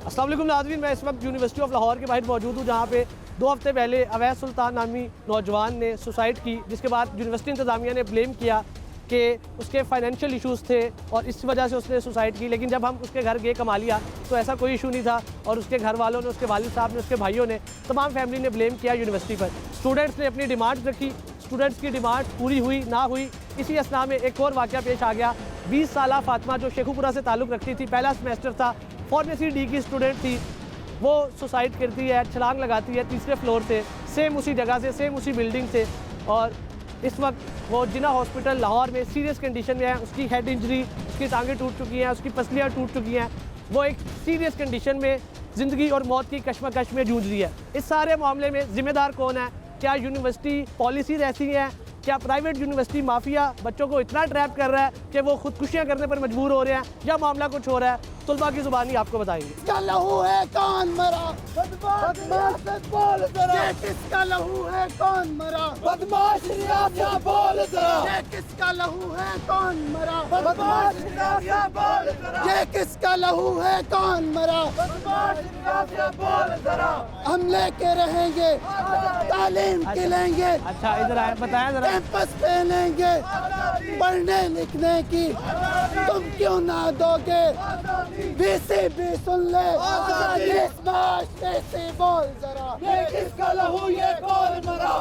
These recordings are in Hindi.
अस्सलाम वालेकुम नाज़रीन, मैं इस वक्त यूनिवर्सिटी ऑफ लाहौर के बाहर मौजूद हूँ, जहाँ पे 2 हफ्ते पहले अवैस सुल्तान नामी नौजवान ने सुसाइड की, जिसके बाद यूनिवर्सिटी इंतज़ामिया ने ब्लेम किया कि उसके फाइनेंशियल इशूज़ थे और इस वजह से उसने सुसाइड की। लेकिन जब हम उसके घर गए कमालिया तो ऐसा कोई इशू नहीं था और उसके घर वालों ने, उसके वालिद साहब ने, उसके भाइयों ने, तमाम फैमिली ने ब्लेम किया यूनिवर्सिटी पर। स्टूडेंट्स ने अपनी डिमांड रखी, स्टूडेंट्स की डिमांड पूरी हुई ना हुई, इसी असना में एक और वाक़या पेश आ गया। 20 साला फातिमा जो शेखुपुरा से ताल्लुक़ रखती थी, पहला सेमेस्टर था, फार्मेसी डी की स्टूडेंट थी, वो सुसाइड करती है, छलांग लगाती है 3रे फ्लोर से, सेम उसी जगह से, सेम उसी बिल्डिंग से। और इस वक्त वो जिना हॉस्पिटल लाहौर में सीरियस कंडीशन में है। उसकी हेड इंजरी, उसकी टांगें टूट चुकी हैं, उसकी पसलियाँ टूट चुकी हैं। वो एक सीरियस कंडीशन में ज़िंदगी और मौत की कश्मकश में जूझ रही है। इस सारे मामले में ज़िम्मेदार कौन है? क्या यूनिवर्सिटी पॉलिसीज़ ऐसी हैं? क्या प्राइवेट यूनिवर्सिटी माफिया बच्चों को इतना ट्रैप कर रहा है कि वो खुदकुशियाँ करने पर मजबूर हो रहे हैं, या मामला कुछ हो रहा है? तुलबा की ज़ुबानी आपको बताएंगे। किसका लहू है कौन मरा? बदमाश बोल जरा, ये किसका लहू है कौन मरा? बदमाश रियाजा बोल जरा, ये किसका लहू है कौन मरा? बदमाश रियाजा बोल जरा, ये किसका लहू है कौन मरा? बदमाश रियाजा बोल जरा, हम लेके रहेंगे, तालीम खिलेंगे। अच्छा, इधर आए, बताया जरा। कैंपस पे लेंगे पढ़ने लिखने की, तुम क्यों ना दोगे? वीसी भी सुन ले, इस माशरे से बोल जरा, ये किसका लहू ये कौन मरा?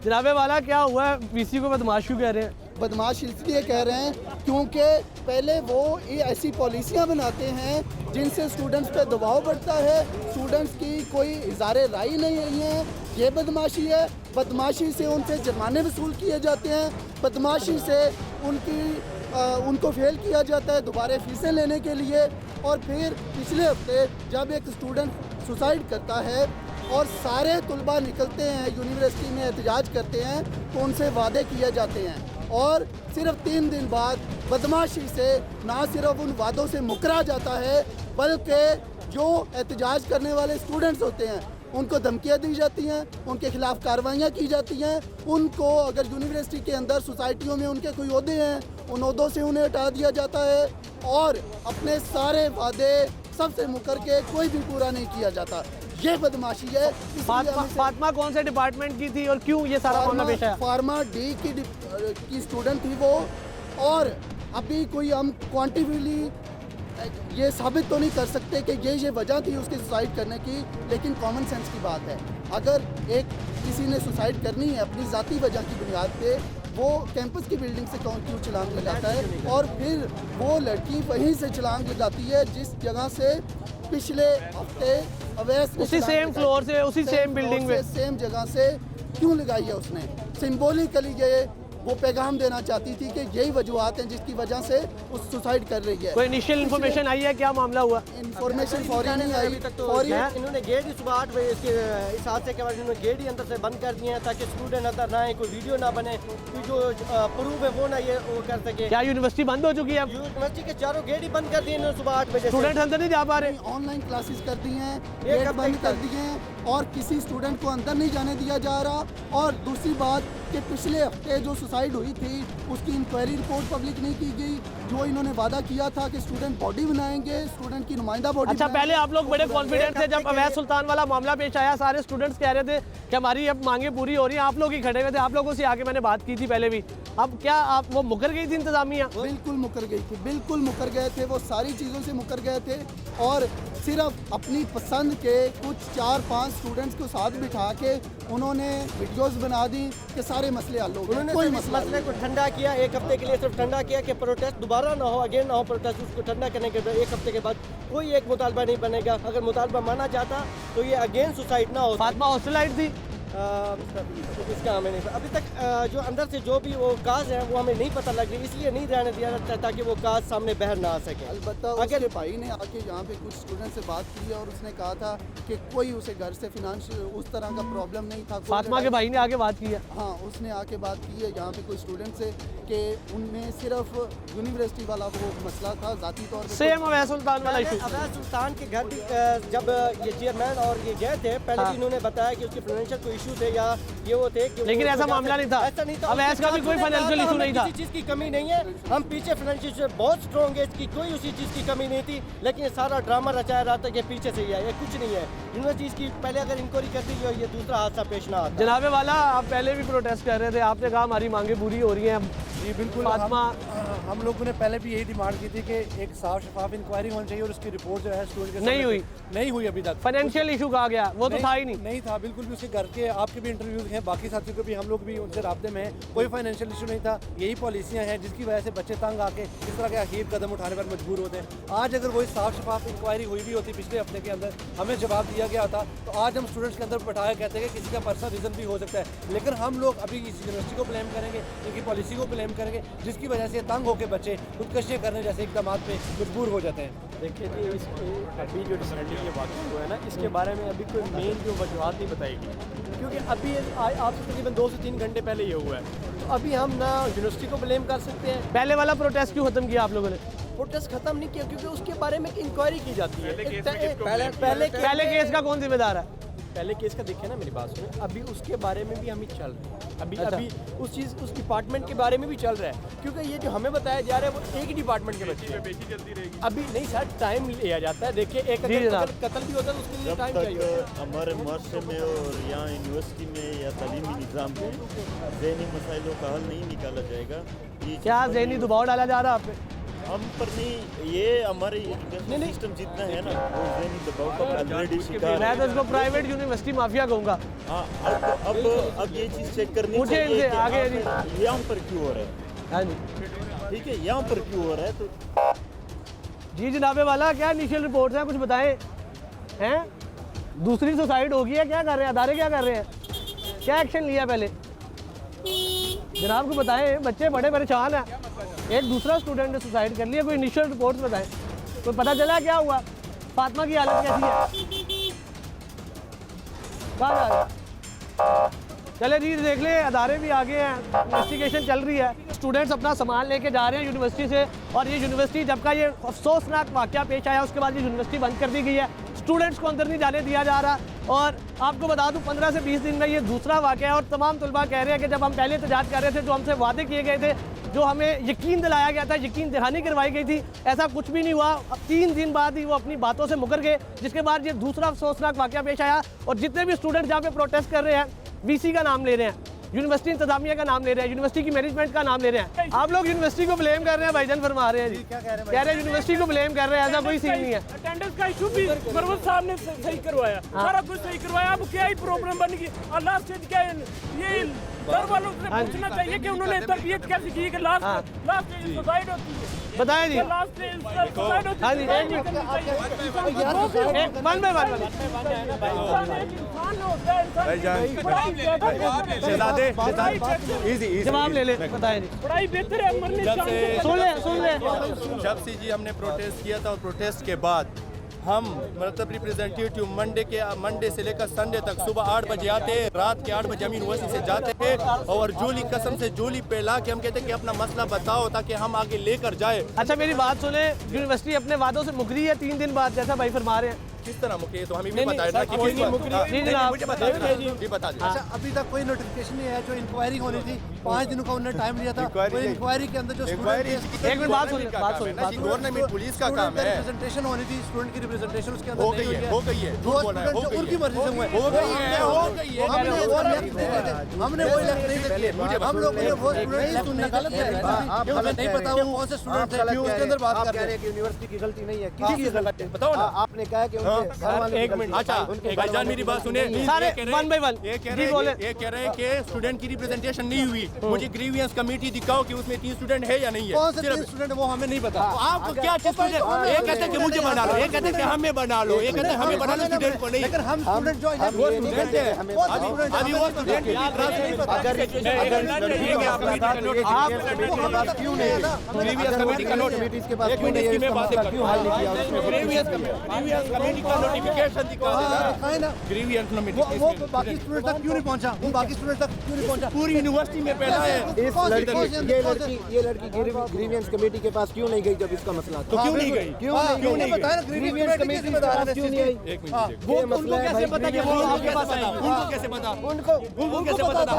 जनाबे वाला, क्या हुआ है? वीसी को बदमाश क्यों कह रहे हैं? बदमाश इसलिए कह रहे हैं क्योंकि पहले वो ये ऐसी पॉलिसियां बनाते हैं जिनसे स्टूडेंट्स पे दबाव बढ़ता है, स्टूडेंट्स की कोई इज़ारे राय नहीं है, ये बदमाशी है। बदमाशी से उनसे जुर्माने वसूल किए जाते हैं, बदमाशी से उनको फेल किया जाता है दोबारा फीसें लेने के लिए। और फिर पिछले हफ्ते जब एक स्टूडेंट सुसाइड करता है और सारे तुलबा निकलते हैं यूनिवर्सिटी में एहतजाज करते हैं, तो उनसे वादे किए जाते हैं और सिर्फ 3 दिन बाद बदमाशी से ना सिर्फ उन वादों से मुकरा जाता है, बल्कि जो एहतजाज करने वाले स्टूडेंट्स होते हैं उनको धमकियाँ दी जाती हैं, उनके खिलाफ कार्रवाइयाँ की जाती हैं। उनको अगर यूनिवर्सिटी के अंदर सोसाइटियों में उनके कोई ओहदे हैं, उन ओहदों से उन्हें हटा दिया जाता है और अपने सारे वादे सबसे मुकर के कोई भी पूरा नहीं किया जाता। ये बदमाशी है। फातिमा कौन से डिपार्टमेंट की थी और क्यों ये सारा मामला पेश आया? फार्मा डी की स्टूडेंट थी वो, और अभी कोई हम क्वांटिफिकली ये साबित तो नहीं कर सकते कि ये वजह थी उसकी सुसाइड करने की, लेकिन कॉमन सेंस की बात है। अगर किसी ने सुसाइड करनी है अपनी ज़ाती वजह की बुनियाद पे, वो कैंपस की बिल्डिंग से क्यों छलांग लगाता है? और फिर वो लड़की वहीं से छलांग लगाती है जिस जगह से पिछले हफ्ते अवैस उसी सेम फ्लोर से, उसी सेम बिल्डिंग में, सेम जगह से क्यों लगाई है उसने? सिंबॉलिकली ये वो पैगाम देना चाहती थी कि यही वजूहत हैं जिसकी वजह से उस सुसाइड कर रही है। कोई इनिशियल इन्फॉर्मेशन आई है? क्या मामला हुआ? इन्फॉर्मेशन फौरी नहीं आई। इन्होंने गेट ही सुबह 8 बजे इस हादसे के बाद इन्होंने गेट ही अंदर से बंद कर दिए हैं ताकि स्टूडेंट अंदर ना आए, कोई वीडियो ना बने, कोई जो प्रूफ है वो ना ये वो कर सके। क्या यूनिवर्सिटी बंद हो चुकी है? यूनिवर्सिटी के चारों गेट ही बंद कर दिए इन्होंने सुबह 8 बजे। स्टूडेंट अंदर नहीं जा पा रहे, ऑनलाइन क्लासेस कर दी हैं, गेट बंद कर दिए हैं और किसी स्टूडेंट को अंदर नहीं जाने दिया जा रहा। और दूसरी बात कि पिछले हफ्ते जो सुसाइड हुई थी उसकी इंक्वायरी रिपोर्ट पब्लिक नहीं की गई। जो इन्होंने वादा किया था कि स्टूडेंट बॉडी बनाएंगे, स्टूडेंट की नुमाइंदा बॉडी। अच्छा, पहले आप लोग बड़े कॉन्फिडेंट थे, जब अवैस सुल्तान वाला मामला पेश आया सारे स्टूडेंट्स कह रहे थे कि हमारी अब मांगे पूरी हो रही हैं, आप लोग ही खड़े हुए थे, आप लोगों से आके मैंने बात की थी पहले भी। अब क्या आप वो मुकर गई थी इंतजामिया? बिल्कुल मुकर गई थी, बिल्कुल मुकर गए थे, वो सारी चीज़ों से मुकर गए थे और सिर्फ अपनी पसंद के कुछ 4-5 स्टूडेंट्स को साथ बिठा के उन्होंने वीडियोस बना दी कि सारे मसले हल हो गए। कोई मसले को ठंडा किया, एक हफ्ते के लिए सिर्फ ठंडा किया कि प्रोटेस्ट दोबारा ना हो, अगेन ना हो प्रोटेस्ट। उसको ठंडा करने के बाद 1 हफ्ते के बाद कोई एक मुतालबा नहीं बनेगा। अगर मुतालबा माना जाता तो ये अगेन सुसाइड ना हो। फातिमा हॉस्टलाइट थी, इसका हमें नहीं अभी तक जो अंदर से जो भी वो काज है वो हमें नहीं पता लग रही, इसलिए नहीं रहने दिया जाता ताकि वो काज सामने बाहर ना आ सके। अलबत्ता अगर भाई ने आके यहाँ पे कुछ स्टूडेंट से बात की है और उसने कहा था कि कोई उसे घर से फिनेंशियल उस तरह का प्रॉब्लम नहीं था। फातिमा के भाई ने आके बात की है? हाँ, उसने आके बात की है यहाँ पे कोई स्टूडेंट से कि उनमें सिर्फ यूनिवर्सिटी वाला वो मसला था, ज़ाती तौर पर सेम अवैस सुल्तान वाला इशू। अवैस सुल्तान के घर भी जब ये चेयरमैन और ये गए थे पहले भी इन्होंने बताया कि उसके फाइनेंशियल कोई इशू थे या ये वो थे कि लेकिन वो ऐसा वजह मामला से- नहीं था। ऐसा नहीं था। अवैस का भी कोई फाइनेंशियल इशू नहीं था। किसी चीज़ की कमी नहीं है, हम पीछे फाइनेंशियल से बहुत स्ट्रॉन्ग है, इसकी कोई उसी चीज़ की कमी नहीं थी, लेकिन ये सारा ड्रामा रचाया रहा था कि पीछे से ही है, ये कुछ नहीं है। यूनिवर्सिटी की पहले अगर इंक्वायरी करती जो ये दूसरा हादसा पेश ना आता। जनाबे वाला, आप पहले भी प्रोटेस्ट कर रहे थे, आपने कहा हमारी मांगे पूरी हो रही हैं। जी बिल्कुल, फातिमा, हम लोगों ने पहले भी यही डिमांड की थी कि एक साफ शफाफ इंक्वायरी होनी चाहिए और उसकी रिपोर्ट जो है स्टूडेंट के नहीं हुई। नहीं हुई अभी तक। फाइनेंशियल इशू कहा गया, वो तो था ही नहीं। नहीं था बिल्कुल भी। उसके घर के आपके भी इंटरव्यूज हैं, बाकी साथियों को भी, हम लोग भी उनसे राब्ते में हैं, कोई फाइनेंशियल इशू नहीं था। यही पॉलिसियाँ हैं जिसकी वजह से बच्चे तंग आके इस तरह के अकीब कदम उठाने पर मजबूर होते हैं। आज अगर वही साफ शफाफ इंक्वायरी हुई भी होती पिछले हफ्ते के अंदर, हमें जवाब दिया गया होता, तो आज हम स्टूडेंट्स के अंदर बैठाया कहते हैं कि किसी का पर्सनल रीज़न भी हो सकता है। लेकिन हम लोग अभी इस यूनिवर्सिटी को ब्लेम करेंगे, इनकी पॉलिसी को ब्लेम करेंगे, जिसकी वजह से तंग होकर बच्चे खुदकशियाँ करने जैसे इकदाम पे मजबूर हो जाते हैं। देखिए जी, अभी जो डिसमेंटलिंग के वाक़या हुआ है ना, इसके बारे में अभी कोई मेन जो वजूहत नहीं बताएगी, क्योंकि अभी आपसे तकरीबन 2 से 3 घंटे पहले ये हुआ है। तो अभी हम ना यूनिवर्सिटी को ब्लेम कर सकते हैं। पहले वाला प्रोटेस्ट क्यों खत्म किया आप लोगों ने? प्रोटेस्ट खत्म नहीं किया क्योंकि उसके बारे में इंक्वायरी की जाती है। पहले केस का कौन जिम्मेदार है? पहले केस का देखिए ना, मेरी बात सुनो, अभी उसके बारे में भी हम ही चल रहे हैं। अभी अच्छा। अभी उस डिपार्टमेंट के बारे में भी चल रहा है, क्योंकि ये जो हमें बताया जा रहा है वो एक ही डिपार्टमेंट के बच्चे हैं। अभी नहीं सर, टाइम लिया जाता है। देखिए एक जी जनाब। अगर कत्ल भी होता है तो उसके लिए जब टाइम चाहिए होता है। तक हमारे मुआशरे में और यहाँ यूनिवर्सिटी में या तालीमी निज़ाम में ज़हनी मसाइलों का हल नहीं निकाला जाएगा, ये क्या चीज़ ज़हनी दबाव डाला जा रहा है आप पे? हम पर नहीं, ये हमारे एजुकेशन सिस्टम जितना है ना, वो ज़हनी दबाव का ऑलरेडी शिकार मैं है। तो इसको प्राइवेट यूनिवर्सिटी माफिया कहूँगा। हाँ, अब ये चीज़ चेक करनी पूछे चाहिए इनसे कि आगे यहाँ पर क्यों हो रहा है। हाँ जी ठीक है, यहाँ पर क्यों हो रहा है। तो जी जनाबे वाला, क्या इनिशियल रिपोर्ट्स हैं, कुछ बताएं। हैं दूसरी सुसाइड होगी है, क्या कर रहे हैं अदारे, क्या कर रहे हैं, क्या एक्शन लिया पहले जनाब को बताएं। बच्चे बड़े परेशान हैं, एक दूसरा स्टूडेंट ने सुसाइड कर लिया, कोई इनिशियल रिपोर्ट्स बताएं, कोई पता चला क्या हुआ, फातिमा की हालत कैसी है, कहाँ जा रहे हैं? चले जी देख ले, अदारे भी आगे हैं, इन्वेस्टिगेशन चल रही है, स्टूडेंट्स अपना सामान लेके जा रहे हैं यूनिवर्सिटी से। और ये यूनिवर्सिटी जब का ये अफसोसनाक वाकया पेश आया उसके बाद ये यूनिवर्सिटी बंद कर दी गई है, स्टूडेंट्स को अंदर नहीं जाने दिया जा रहा। और आपको बता दूं 15 से 20 दिन में ये दूसरा वाकया है। और तमाम तलबा कह रहे हैं कि जब हम पहले एहतजाज कर रहे थे, जो हमसे वादे किए गए थे, जो हमें यकीन दिलाया गया था, यकीन दहानी करवाई गई थी, ऐसा कुछ भी नहीं हुआ। अब 3 दिन बाद ही वो अपनी बातों से मुकर गए, जिसके बाद ये दूसरा अफसोसनाक वाकया पेश आया। और जितने भी स्टूडेंट जहाँ पे प्रोटेस्ट कर रहे हैं, वीसी का नाम ले रहे हैं, यूनिवर्सिटी इंतजामिया का नाम ले रहे हैं, यूनिवर्सिटी की मैनेजमेंट का नाम ले रहे हैं। आप लोग यूनिवर्सिटी को ब्लेम कर रहे हैं, भाईजान फरमा रहे हैं जी, कह रहे हैं यूनिवर्सिटी को ब्लेम कर रहे हैं, ऐसा कोई सीन नहीं है। अटेंडेंस का इशू भी मरवत साहब ने सही करवाया, सारा कुछ सही करवाया। अब क्या ही प्रॉब्लम बन गई। और लास्ट स्टेज क्या है, ये घर वालों से पूछना चाहिए कि उन्होंने तरबियत कैसे की कि लास्ट स्टेज सुसाइड होती है। बताएं जी। लास्ट स्टेज सुसाइड होती है। हाँ जी, एक मिनट, वन बाय वन। जवाब ले ले, बताएं जी। पढ़ाई बेहतर है, मरने से सुन ले। जब से जी हमने प्रोटेस्ट किया था और प्रोटेस्ट के बाद हम मतलब रिप्रेजेंटेटिव मंडे से लेकर संडे तक सुबह 8 बजे आते, रात के 8 बजे हम यूनिवर्सिटी से जाते थे और जोली कसम से जोली पे ला के हम कहते कि अपना मसला बताओ ताकि हम आगे लेकर जाए। अच्छा मेरी बात सुने, यूनिवर्सिटी अपने वादों से मुकरी है 3 दिन बाद, जैसा भाई फरमा रहे हैं। किस तरह मुकरी तो हमें भी बताया था कि किस बात। जी जनाब, मुझे बता दीजिए जी, बता दीजिए। अच्छा, अभी तक कोई नोटिफिकेशन नहीं है। जो इंक्वायरी होनी थी 5 दिनों का उन्होंने टाइम लिया था। इंक्वायरी के अंदर जो एक मिनट बात सुन, गवर्नमेंट पुलिस का काम है। रिप्रेजेंटेशन होनी थी, स्टूडेंट की रिप्रेजेंटेशन उसके अंदर हो नहीं गई हुई है, हो गई है, दो झूठ बोल रहा है, स्टूडेंट हो जो उनकी गई मर्जी से हुए, हो गई है, हो गई है। हमने वो इलेक्ट नहीं थे, हमने वो इलेक्ट नहीं थे। हम लोगों ने वो स्टूडेंट सुनने का हमें नहीं पता वो कौन से स्टूडेंट थे, क्यों उसके अंदर बात कर रहे हैं। यूनिवर्सिटी की गलती नहीं है, किसकी गलती है? बताओ ना। आपने कहा कि उनके घर वालों की एक मिनट, अच्छा भाईजान मेरी बात सुने। सारे one by one। ये कह जी बोले। रहे हैं कि स्टूडेंट की रिप्रेजेंटेशन नहीं हुई। मुझे ग्रीवियंस कमेटी दिखाओ कि उसमें 3 स्टूडेंट है या नहीं है। कौन से 3 स्टूडेंट वो हमें नहीं पता। आपको क्या स्टूडेंट, ये कहते हैं कि मुझे बना लो, ये कहते हैं कि हमें बना लो, ये कहते हैं हमें बना लो, स्टूडेंट को नहीं। लेकिन हम स्टूडेंट जो वो स्टूडेंट है, अभी वो स्टूडेंट की क्लास में क्यों नहीं ग्रीवियंस कमेटी का नोट इसके पास एक मिनट इसकी मैं बातें क्यों हल नहीं किया? ग्रीवियंस कमेटी उनका नोटिफिकेशन दिखा दिखाए ना ग्रीवियंस वो बाकी स्टूडेंट तक क्यों नहीं पहुंचा, वो बाकी स्टूडेंट तक क्यों नहीं पहुंचा? पूरी यूनिवर्सिटी में फैला है। ये लड़की ग्रीवियंस कमेटी के पास क्यों नहीं गई जब इसका मसला था? तो क्यों नहीं गई? क्यों नहीं बताया ना, ग्रीवियंस कमेटी के पास क्यों नहीं आई? एक मिनट, वो उनको कैसे पता कि वो आपके पास आई? उनको कैसे पता? उनको कैसे पता था?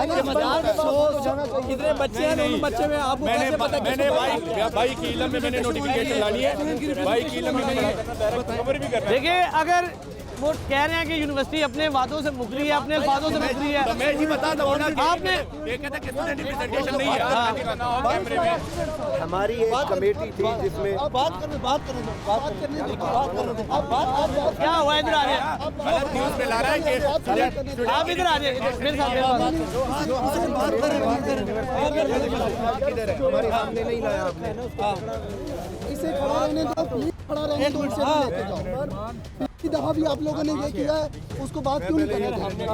कितने बच्चे हैं, उन बच्चे में आपको कैसे पता? मैंने भाई की इल्म में मैंने नोटिफिकेशन डाली है, भाई की इल्म में मैंने खबर भी कर रहा है। देखिए, अगर वो कह रहे हैं कि यूनिवर्सिटी अपने वादों से मुक रही है, अपने अल्फाजों से मुक रही है, तो मैं ही बता दूं ना, आपने ये कहता कि स्टूडेंट रिप्रेजेंटेशन नहीं है। हमारी एक कमेटी थी जिसमें क्या हुआ? इधर आ रहे गलत न्यूज़ में ला रहा है कि आप, इधर आ जाइए मेरे साथ, हमारे सामने नहीं लाया आपने। इसे खड़ा रहने दो, प्लीज खड़ा रहने दो, इसे भी लेते जाओ। पिछली दफा भी आप लोगों ने ये किया है, उसको बात क्यों नहीं करते?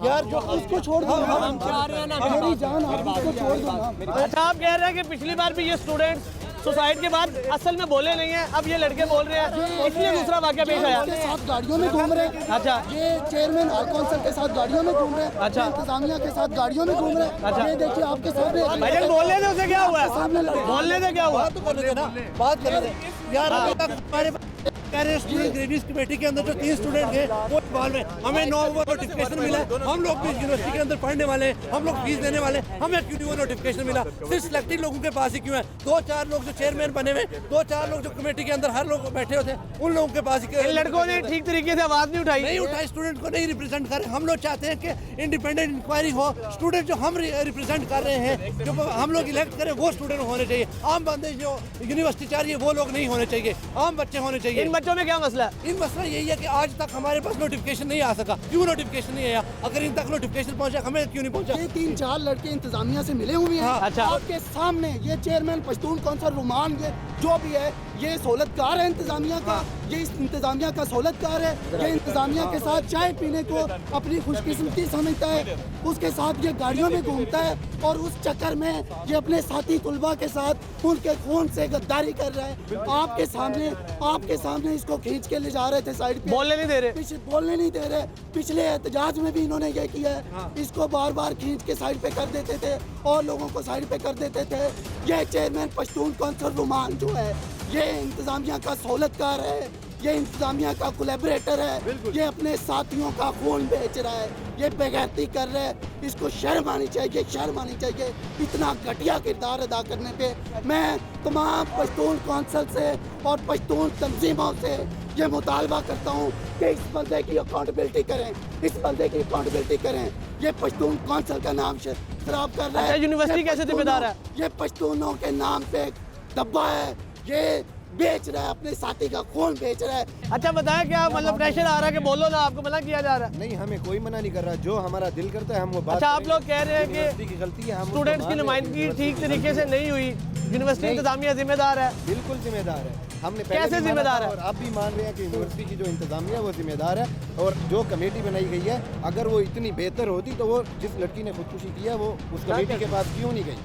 यार जो उसको छोड़ दो, मेरी जान, आप उसको छोड़ दो ना। अच्छा, आप कह रहे हैं कि पिछली बार भी ये स्टूडेंट्स सुसाइड के बाद असल में बोले नहीं है, अब ये लड़के बोल रहे हैं, इसलिए दूसरा वाकया पेश आया। के साथ गाड़ियों में घूम रहे हैं। अच्छा, ये चेयरमैन हाई काउंसिल के साथ गाड़ियों में घूम रहे हैं। अच्छा, इंतजामिया के साथ गाड़ियों में घूम रहे हैं। अच्छा, ये देखिए आपके सामने भाईजान बोलने दे, उसे क्या हुआ? सामने लड़के बोलने दे, क्या हुआ? बात तो करने दे ना, बात करने दे यार। अभी तक हमारे कह रहे स्टूडेंट ग्रेवियंस कमेटी के अंदर जो 3 स्टूडेंट थे वो इन्वॉल्व है, हमें 9 नोटिफिकेशन मिला, हम लोग भी यूनिवर्सिटी के अंदर पढ़ने वाले हैं, हम लोग फीस देने वाले, हमें क्यों नहीं वो नोटिफिकेशन मिला? सिर्फ सिलेक्टेड लोगों के पास ही क्यों है? 2-4 लोग जो चेयरमैन बने हुए, 2-4 लोग जो कमेटी के अंदर हर लोग बैठे होते हैं, उन लोगों के पास इन लड़कों ने ठीक तरीके से आवाज नहीं उठाई। नहीं उठाई, स्टूडेंट को नहीं रिप्रेजेंट कर रहे। हम लोग चाहते हैं कि इंडिपेंडेंट इंक्वायरी हो, स्टूडेंट जो हम रिप्रेजेंट कर रहे हैं, जो हम लोग इलेक्ट करें वो स्टूडेंट होने चाहिए। आम बंदे जो यूनिवर्सिटी चाह रही है वो लोग नहीं होने चाहिए, आम बच्चे होने चाहिए। इन बच्चों में क्या मसला है? इन मसला यही है कि आज तक हमारे पास नोटिफिकेशन नहीं आ सका। क्यों नोटिफिकेशन नहीं आया? अगर इन तक नोटिफिकेशन पहुंचा, हमें क्यों नहीं पहुंचा? ये 3-4 लड़के इंतजामिया से मिले हुए हैं। अच्छा, आपके सामने ये चेयरमैन पश्तून कौंसल रुमान, ये जो भी है, ये सहूलतकार है इंतजामिया का, ये इस इंतजामिया का सहूलतकार है। ये इंतजामिया के साथ चाय पीने को अपनी खुशकिस्मती समझता है, उसके साथ ये गाड़ियों में घूमता है और उस चक्कर में ये अपने साथी तुलबा के साथ उनके खून से गद्दारी कर रहा है। आपके सामने इसको खींच के ले जा रहे थे साइड पे, बोलने नहीं दे रहे, बोलने नहीं दे रहे। पिछले एहतजाज में भी इन्होंने ये किया है, इसको बार बार खींच के साइड पे कर देते थे और लोगों को साइड पे कर देते थे। ये चेयरमैन पश्तून कौंसल रुमान जो है, ये इंतजामिया का सहूलतकार है, ये इंतजामिया का कोलैबोरेटर है, ये अपने साथियों का खून बेच रहा है, ये बेगैरती कर रहा है। इसको शर्म आनी चाहिए, शर्म आनी चाहिए इतना घटिया किरदार अदा करने पे। मैं तमाम पश्तून कौंसल से और पश्तून तंजीमों से ये मुतालबा करता हूँ कि इस बंदे की अकाउंटेबिलिटी करें, इस बंदे की अकाउंटेबिलिटी करें। ये पश्तून कौंसल का नाम खराब कर रहा है। अच्छा, यूनिवर्सिटी कैसे जिम्मेदार है? ये पश्तूनों के नाम पे डब्बा है, ये बेच रहा है, अपने साथी का खून बेच रहा है। अच्छा, बताया क्या मतलब प्रेशर आ रहा है कि बोलो ना, आपको मना किया जा रहा है? नहीं, हमें कोई मना नहीं कर रहा, जो हमारा दिल करता है हम वो बात। अच्छा, आप लोग कह रहे हैं यूनिवर्सिटी की गलती है, हम स्टूडेंट्स की नुमाइंदगी ठीक तरीके से नहीं हुई, यूनिवर्सिटी इंतजामिया जिम्मेदार है। बिल्कुल जिम्मेदार है, हमने पहले कैसे भी माना जिम्मेदार था है? और अब भी मान रहे हैं कि यूनिवर्सिटी की जो इंतजामिया है वो जिम्मेदार है। और जो कमेटी बनाई गई है, अगर वो इतनी बेहतर होती तो वो जिस लड़की ने खुदकुशी किया वो उस कमेटी के पास क्यों नहीं गई?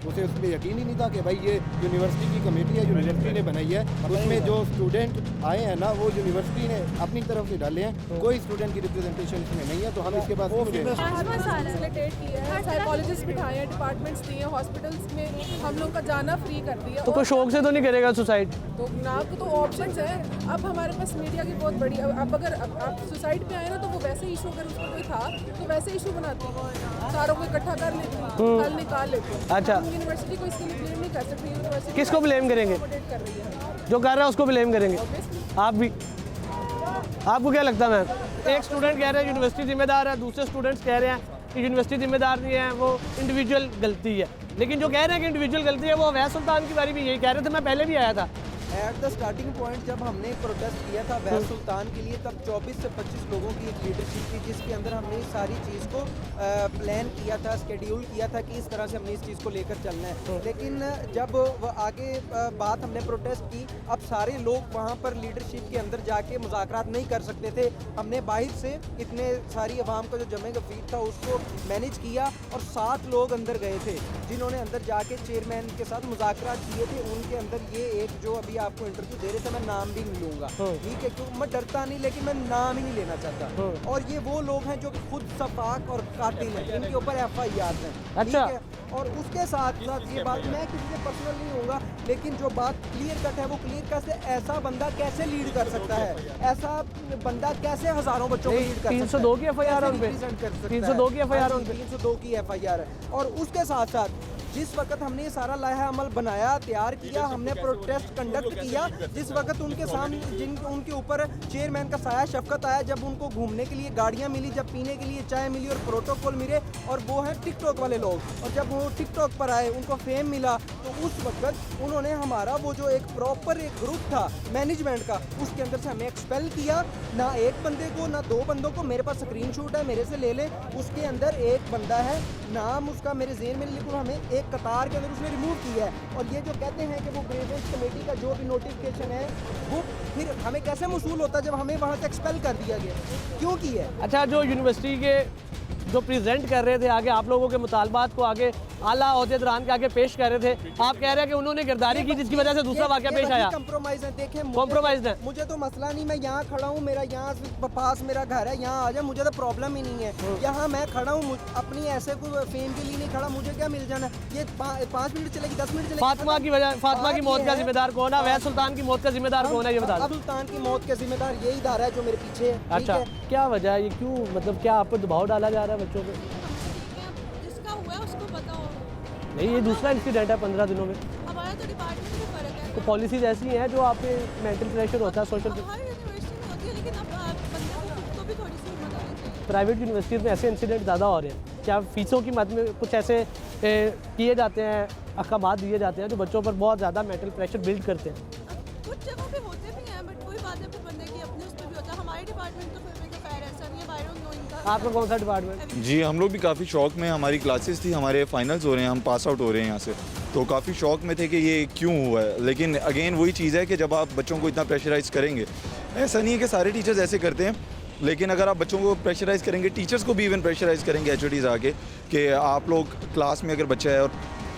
उसे उस पर यकीन ही नहीं था कि भाई ये यूनिवर्सिटी की कमेटी है, यूनिवर्सिटी ने बनाई है, उसमें जो स्टूडेंट आए हैं ना वो यूनिवर्सिटी ने अपनी तरफ से डाले हैं, कोई स्टूडेंट की रिप्रेजेंटेशन इसमें नहीं है, तो हम इसके पास क्यों गए? फैसिलिटेट किया है, साइकोलॉजिस्ट बिठाए हैं, डिपार्टमेंट्स दिए हैं, हॉस्पिटल्स में हम लोग का जाना फ्री कर दिया। तो कोई शौक से तो नहीं करेगा सुसाइड? तो ना तो ऑप्शंस है। अब हमारे पास मीडिया की बहुत बड़ी, अब अगर आप सुसाइड पे आए ना तो वो वैसे इशू, अगर उसको कोई था तो वैसे इशू बनाती, सारों को इकट्ठा कर लेती, हल निकाल लेती। अच्छा, यूनिवर्सिटी को इसके लिए ब्लेम नहीं कर सकती। यूनिवर्सिटी किसको ब्लेम करेंगे? कर रही है, जो कर रहा है उसको ब्लेम करेंगे। आप भी, आपको क्या लगता है मैम? एक स्टूडेंट कह रहे हैं यूनिवर्सिटी जिम्मेदार है, दूसरे स्टूडेंट्स कह रहे हैं कि यूनिवर्सिटी जिम्मेदार नहीं है, वो इंडिविजुअल गलती है। लेकिन जो कह रहे हैं कि इंडिविजुअल गलती है, वो अवैध सुल्तान की बारी भी यही कह रहे थे, मैं पहले भी आया था। एट द स्टार्टिंग पॉइंट जब हमने प्रोटेस्ट किया था वैस सुल्तान के लिए, तब 24 से 25 लोगों की एक लीडरशिप थी जिसके अंदर हमने इस सारी चीज़ को प्लान किया था, स्केड्यूल किया था कि इस तरह से हमने इस चीज़ को लेकर चलना है। लेकिन जब आगे बात हमने प्रोटेस्ट की, अब सारे लोग वहाँ पर लीडरशिप के अंदर जाके मुज़ाकरात नहीं कर सकते थे। हमने बाहर से इतने सारी अवाम का जो जमे का फीट था उसको मैनेज किया और 7 लोग अंदर गए थे जिन्होंने अंदर जाके चेयरमैन के साथ मुज़ाकरात किए थे। उनके अंदर ये एक जो अभी आपको इंटरव्यू दे रहे थे मैं नाम भी नहीं लूँगा, ठीक है, क्योंकि मैं डरता नहीं लेकिन मैं नाम ही नहीं लेना चाहता। और ये वो लोग हैं जो कि खुद सफाक और कातिल हैं, इनके ऊपर FIR हैं, अच्छा। ठीक है। और उसके साथ साथ ये बात, मैं किसी से पर्सनल नहीं होऊंगा, लेकिन जो बात क्लियर कट है वो क्लियर कट है, ऐसा बंदा कैसे लीड कर सकता है, ऐसा बंदा कैसे हज़ारों बच्चों को लीड कर सकता है। 302 की FIR है उन पे, 302 की FIR उन पे, 302 की FIR है। और उसके साथ साथ जिस वक्त हमने ये सारा लाहा अमल बनाया, तैयार किया, हमने प्रोटेस्ट कंडक्ट किया, जिस वक्त उनके सामने उनके ऊपर चेयरमैन का साया शफकत आया, जब उनको घूमने के लिए गाड़ियाँ मिली, जब पीने के लिए चाय मिली और प्रोटोकॉल मिले, और वो है टिकटॉक वाले लोग, और जब वो टिकटॉक पर आए उनको फेम मिला, तो उस वक्त उन्होंने हमारा वो जो एक प्रॉपर एक ग्रुप था मैनेजमेंट का, उसके अंदर से हमें एक्सपेल किया। ना एक बंदे को ना दो बंदों को, मेरे पास स्क्रीनशॉट है, मेरे से ले लें, उसके अंदर एक बंदा है, नाम उसका मेरे जेहन में नहीं, लेकिन हमें एक कतार के अंदर उसने रिमूव किया है। और ये जो कहते हैं कि वो ग्रेवेंस कमेटी का जो भी नोटिफिकेशन है वो फिर हमें कैसे मसूल होता जब हमें वहाँ से एक्सपेल कर दिया गया, क्यों किया है? अच्छा, जो यूनिवर्सिटी के जो प्रेजेंट कर रहे थे आगे आप लोगों के मुतालबात को आगे आला ओहदेदारान के आगे पेश कर रहे थे, आप कह रहे हैं कि उन्होंने गिरदारी की जिसकी वजह से दूसरा वाक़या पेश आया। कंप्रोमाइज है, देखें कॉम्प्रोमाइज है, मुझे तो मसला नहीं, मैं यहाँ खड़ा हूँ, मेरा यहाँ पास मेरा घर है, यहाँ आ जाए, मुझे तो प्रॉब्लम ही नहीं है। यहाँ मैं खड़ा हूँ, अपनी ऐसे कोई फेम के लिए नहीं खड़ा, मुझे क्या मिल जाना, ये 5 मिनट चलेगी, 10 मिनट चलेगी। फातिमा की वजह, फातिमा की मौत का जिम्मेदार कौन है? अवैध सुल्तान की मौत का जिम्मेदार कौन है, ये बता दो। सुल्तान की मौत का जिम्मेदार यही धारा है जो मेरे पीछे है। अच्छा, क्या वजह है, ये क्यों, मतलब क्या आप पर दबाव डाला जा रहा है बच्चों पे? जिसका हुआ है उसको पता हो। नहीं, ये दूसरा इंसिडेंट है 15 दिनों में। हमारा तो डिपार्टमेंट में फर्क है, तो पॉलिसीज ऐसी हैं जो आप पे मेंटल प्रेशर होता है, सोशल। हर यूनिवर्सिटी में होती है, लेकिन अब बंदे को खुद को भी थोड़ी सी हिम्मत होनी चाहिए। प्राइवेट यूनिवर्सिटीज़ में ऐसे इंसिडेंट ज़्यादा हो रहे हैं, क्या फीसों की मद में कुछ ऐसे किए जाते हैं, अहकामात दिए जाते हैं जो बच्चों पर बहुत ज़्यादा मेंटल प्रेशर बिल्ड करते हैं? कुछ जगहों पे होते भी हैं, बट कोई बात है, फिर बंदे की अपने उस पर भी होता है। हमारे डिपार्टमेंट तो फिर तो खैर ऐसा नहीं है, आई डोंट नो इनका। आपका कौन सा डिपार्टमेंट? जी, हम लोग भी काफ़ी शौक में, हमारी क्लासेस थी, हमारे फाइनल्स हो रहे हैं, हम पास आउट हो रहे हैं यहाँ से, तो काफ़ी शौक में थे कि ये क्यों हुआ है। लेकिन अगेन वही चीज़ है कि जब आप बच्चों को इतना प्रेशराइज़ करेंगे, ऐसा नहीं है कि सारे टीचर्स ऐसे करते हैं, लेकिन अगर आप बच्चों को प्रेशराइज़ करेंगे, टीचर्स को भी इवन प्रेशराइज़ करेंगे HODs आके कि आप लोग क्लास में अगर बच्चा है और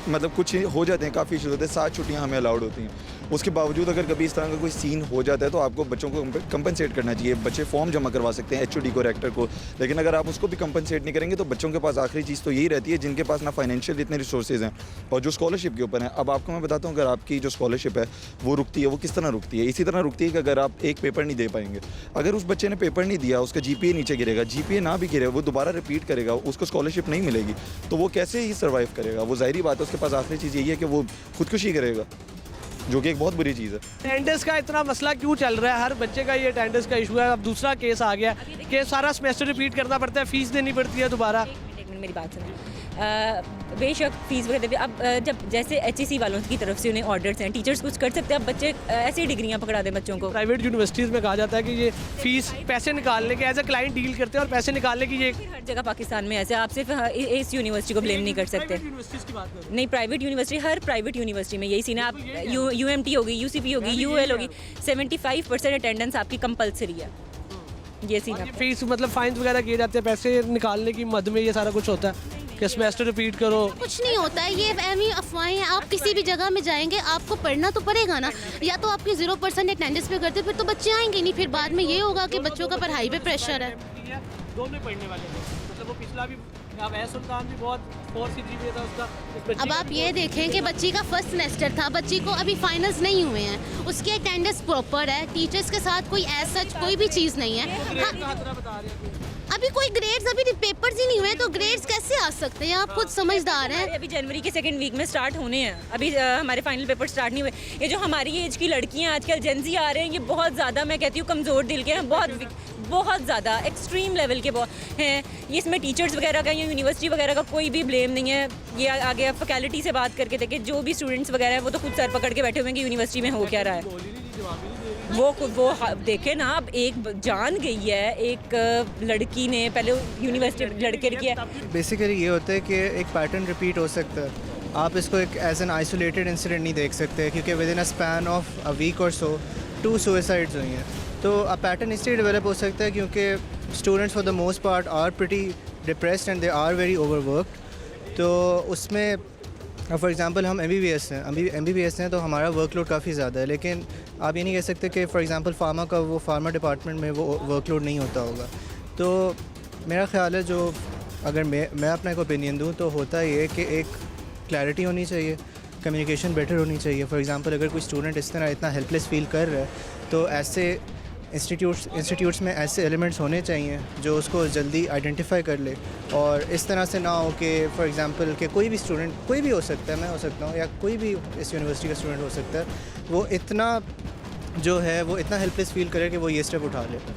मतलब कुछ हो जाते हैं, काफ़ी इशूज़ होते हैं, 7 छुट्टियां हमें अलाउड होती हैं, उसके बावजूद अगर कभी इस तरह का कोई सीन हो जाता है तो आपको बच्चों को कंपनसेट करना चाहिए। बच्चे फॉर्म जमा करवा सकते हैं HOD को, रेक्टर को, लेकिन अगर आप उसको भी कंपनसेट नहीं करेंगे तो बच्चों के पास आखिरी चीज़ तो यही रहती है जिनके पास ना फाइनेंशियल इतने रिसोर्सेज हैं और जो स्कॉलरशिप के ऊपर हैं। अब आपको मैं बताता हूँ, अगर आपकी जो स्कॉलरशिप है वो रुकती है, वो किस तरह रुकती है? इसी तरह रुकती है कि अगर आप एक पेपर नहीं दे पाएंगे, अगर उस बच्चे ने पेपर नहीं दिया, उसका GPA नीचे गिरेगा, GPA ना भी गिरे, वो दोबारा रिपीट करेगा, उसको स्कॉलरशिप नहीं मिलेगी, तो वो कैसे ही सर्वाइव करेगा? वो ज़ाहिरी बात है उसके पास आखिरी चीज़ यही है कि वो खुदकुशी करेगा, जो कि एक बहुत बुरी चीज़ है। अटेंडेंस का इतना मसला क्यों चल रहा है? हर बच्चे का ये अटेंडेंस का इशू है। अब दूसरा केस आ गया कि सारा सेमेस्टर रिपीट करना पड़ता है, फीस देनी पड़ती है दोबारा। एक मिनट मेरी बात सुनो। बेशक फीस वगैरह भी अब जब जैसे HEC वालों की तरफ से उन्हें ऑर्डर्स हैं, टीचर्स कुछ कर सकते हैं, अब बच्चे ऐसी डिग्रियां पकड़ा दें बच्चों को। प्राइवेट यूनिवर्सिटीज़ में कहा जाता है कि ये फीस पैसे निकालने के, एज ए क्लाइंट डील करते हैं और पैसे निकालने की ये हर जगह पाकिस्तान में ऐसे, आप सिर्फ इस यूनिवर्सिटी को ब्लेम नहीं कर सकते। नहीं, प्राइवेट यूनिवर्सिटी, हर प्राइवेट यूनिवर्सिटी में यही सीन है। आप UMT होगी, UCP होगी, UL होगी, 75% अटेंडेंस आपकी कंपलसरी है। ये सीन है। फीस मतलब फाइन वगैरह किए जाते हैं, पैसे निकालने की मद में ये सारा कुछ होता है कि सेमेस्टर रिपीट करो। कुछ नहीं होता है, ये एमी अफवाहें हैं। आप किसी भी जगह में जाएंगे आपको पढ़ना तो पड़ेगा ना, या तो आपकी 0% अटेंडेंस पे करते फिर तो बच्चे आएंगे नहीं, फिर बाद में ये होगा कि बच्चों का पढ़ाई पे प्रेशर है। दोनों पढ़ने वाले थे, मतलब वो पिछला भी अवैध सुल्तान भी बहुत 4 CGPA था उसका। अब आप ये देखें कि बच्ची का फर्स्ट सेमेस्टर था, बच्ची को अभी फाइनल्स नहीं हुए हैं, उसकी अटेंडेंस प्रॉपर है, टीचर्स के साथ कोई ऐसा कोई भी चीज़ नहीं है। अभी कोई ग्रेड्स, अभी पेपर्स ही नहीं हुए तो ग्रेड्स कैसे आ सकते हैं? आप खुद समझदार हैं। अभी जनवरी के 2nd वीक में स्टार्ट होने हैं, अभी हमारे फाइनल पेपर स्टार्ट नहीं हुए। ये जो हमारी एज की लड़कियां आजकल जेंजी आ रहे हैं, ये बहुत ज़्यादा, मैं कहती हूँ, कमज़ोर दिल के हैं, बहुत ज़्यादा एक्सट्रीम लेवल के हैं। ये इसमें टीचर्स वगैरह का या यूनिवर्सिटी वगैरह का कोई भी ब्लेम नहीं है। ये आगे आप फैकल्टी से बात करके देखें, जो भी स्टूडेंट्स वगैरह हैं वो तो खुद सर पकड़ के बैठे हुए हैं कि यूनिवर्सिटी में हो क्या रहा है। वो देखे ना, अब एक जान गई है, एक लड़की ने पहले यूनिवर्सिटी लड़के किया। बेसिकली ये होता है कि एक पैटर्न रिपीट हो सकता है, आप इसको एक एज एन आइसोलेटेड इंसिडेंट नहीं देख सकते, क्योंकि within a span of a week और सो 2 सुसाइड्स हुई हैं। तो अ पैटर्न इसलिए डेवलप हो सकता है क्योंकि students for the most part are pretty depressed and they are very overworked. तो उसमें फॉर एग्ज़ाम्पल हम MBBS हैं, अभी MBBS हैं तो हमारा वर्कलोड काफ़ी ज़्यादा है, लेकिन आप ये नहीं कह सकते कि फॉर एग्ज़ाम्पल फार्मा का वो फार्मा डिपार्टमेंट में वो वर्कलोड नहीं होता होगा। तो मेरा ख़्याल है जो अगर मैं अपना एक ओपिनियन दूँ तो होता ये है कि एक क्लैरिटी होनी चाहिए, कम्युनिकेशन बेटर होनी चाहिए। फॉर एग्ज़ाम्पल अगर कोई स्टूडेंट इस तरह इतना हेल्पलेस फील कर रहा है तो ऐसे इंस्टीट्यूट्स में ऐसे एलिमेंट्स होने चाहिए जो उसको जल्दी आइडेंटिफाई कर ले, और इस तरह से ना हो कि फॉर एग्ज़ाम्पल कि कोई भी स्टूडेंट, कोई भी हो सकता है, मैं हो सकता हूँ या कोई भी इस यूनिवर्सिटी का स्टूडेंट हो सकता है, वो इतना जो है वो इतना हेल्पलेस फील करे कि वो ये स्टेप उठा ले।